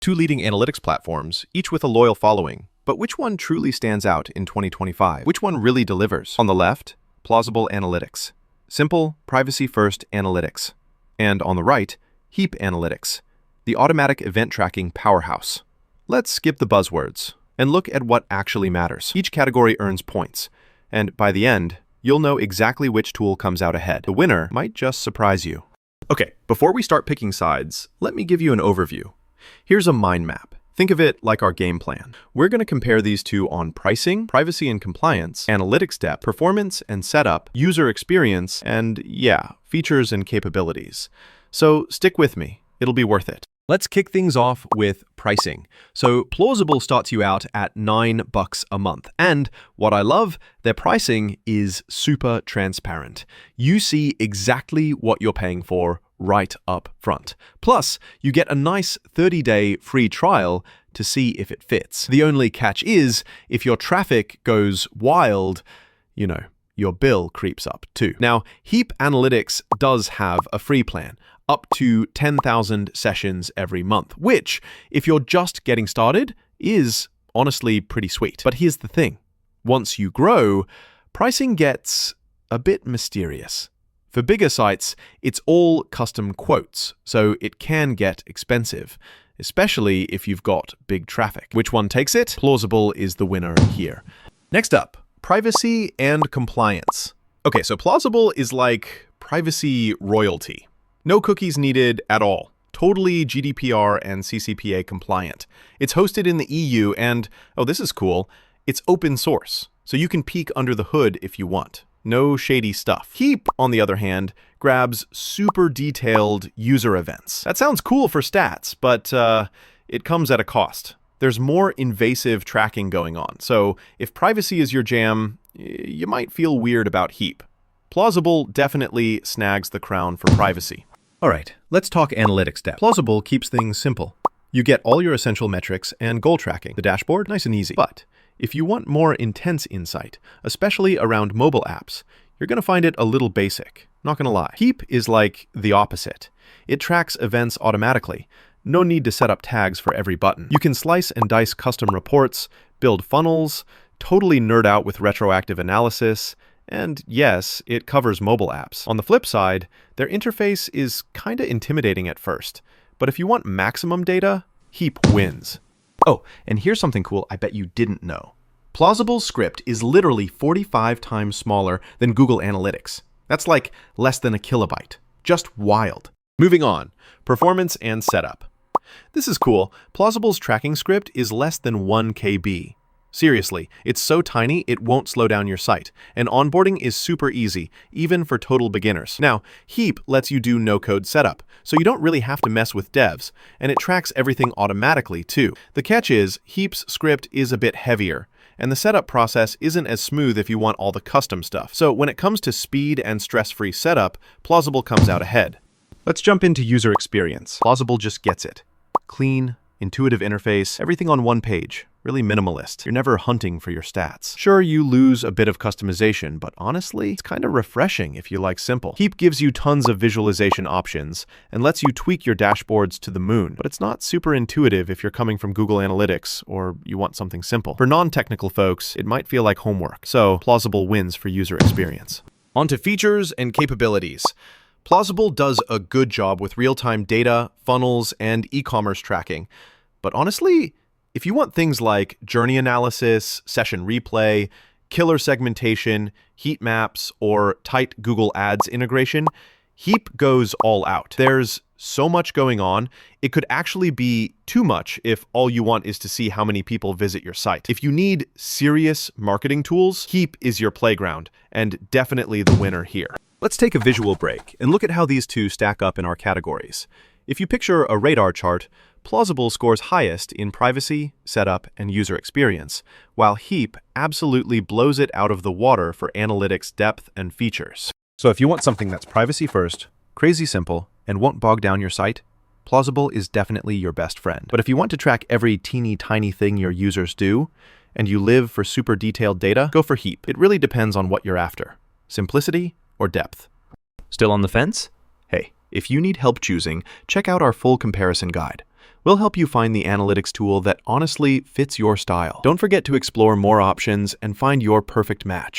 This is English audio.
Two leading analytics platforms, each with a loyal following. But which one truly stands out in 2025? Which one really delivers? On the left, Plausible Analytics. Simple, privacy-first analytics. And on the right, Heap Analytics, the automatic event tracking powerhouse. Let's skip the buzzwords and look at what actually matters. Each category earns points, and by the end, you'll know exactly which tool comes out ahead. The winner might just surprise you. Okay, before we start picking sides, let me give you an overview. Here's a mind map. Think of it like our game plan. We're going to compare these two on pricing, privacy and compliance, analytics depth, performance and setup, user experience, and features and capabilities. So stick with me. It'll be worth it. Let's kick things off with pricing. So Plausible starts you out at $9 a month. And what I love, their pricing is super transparent. You see exactly what you're paying for right up front. Plus, you get a nice 30-day free trial to see if it fits. The only catch is, if your traffic goes wild, your bill creeps up too. Now, Heap Analytics does have a free plan, up to 10,000 sessions every month, which, if you're just getting started, is honestly pretty sweet. But here's the thing. Once you grow, pricing gets a bit mysterious. For bigger sites, it's all custom quotes, so it can get expensive, especially if you've got big traffic. Which one takes it? Plausible is the winner here. Next up, privacy and compliance. Okay, so Plausible is like privacy royalty. No cookies needed at all. Totally GDPR and CCPA compliant. It's hosted in the EU and, oh, this is cool, it's open source, so you can peek under the hood if you want. No shady stuff. Heap, on the other hand, grabs super detailed user events. That sounds cool for stats, but it comes at a cost. There's more invasive tracking going on, so if privacy is your jam, you might feel weird about Heap. Plausible definitely snags the crown for privacy. All right, let's talk analytics depth. Plausible keeps things simple. You get all your essential metrics and goal tracking. The dashboard, nice and easy. But if you want more intense insight, especially around mobile apps, you're going to find it a little basic. Not going to lie. Heap is like the opposite. It tracks events automatically. No need to set up tags for every button. You can slice and dice custom reports, build funnels, totally nerd out with retroactive analysis, and yes, it covers mobile apps. On the flip side, their interface is kinda intimidating at first, but if you want maximum data, Heap wins. Oh, and here's something cool I bet you didn't know. Plausible's script is literally 45 times smaller than Google Analytics. That's like less than a kilobyte. Just wild. Moving on, performance and setup. This is cool. Plausible's tracking script is less than 1 KB. Seriously, it's so tiny it won't slow down your site, and onboarding is super easy, even for total beginners. Now, Heap lets you do no-code setup, so you don't really have to mess with devs, and it tracks everything automatically too. The catch is, Heap's script is a bit heavier, and the setup process isn't as smooth if you want all the custom stuff. So when it comes to speed and stress-free setup, Plausible comes out ahead. Let's jump into user experience. Plausible just gets it. Clean, intuitive interface, everything on one page. Really minimalist. You're never hunting for your stats. Sure, you lose a bit of customization, but honestly, it's kind of refreshing if you like simple. Heap gives you tons of visualization options and lets you tweak your dashboards to the moon, but it's not super intuitive if you're coming from Google Analytics or you want something simple. For non-technical folks, it might feel like homework, so Plausible wins for user experience. On to features and capabilities. Plausible does a good job with real-time data, funnels, and e-commerce tracking, but honestly, if you want things like journey analysis, session replay, killer segmentation, heat maps, or tight Google Ads integration, Heap goes all out. There's so much going on, it could actually be too much if all you want is to see how many people visit your site. If you need serious marketing tools, Heap is your playground, and definitely the winner here. Let's take a visual break and look at how these two stack up in our categories. If you picture a radar chart, Plausible scores highest in privacy, setup, and user experience, while Heap absolutely blows it out of the water for analytics depth and features. So if you want something that's privacy first, crazy simple, and won't bog down your site, Plausible is definitely your best friend. But if you want to track every teeny tiny thing your users do, and you live for super detailed data, go for Heap. It really depends on what you're after, simplicity or depth. Still on the fence? Hey, if you need help choosing, check out our full comparison guide. We'll help you find the analytics tool that honestly fits your style. Don't forget to explore more options and find your perfect match.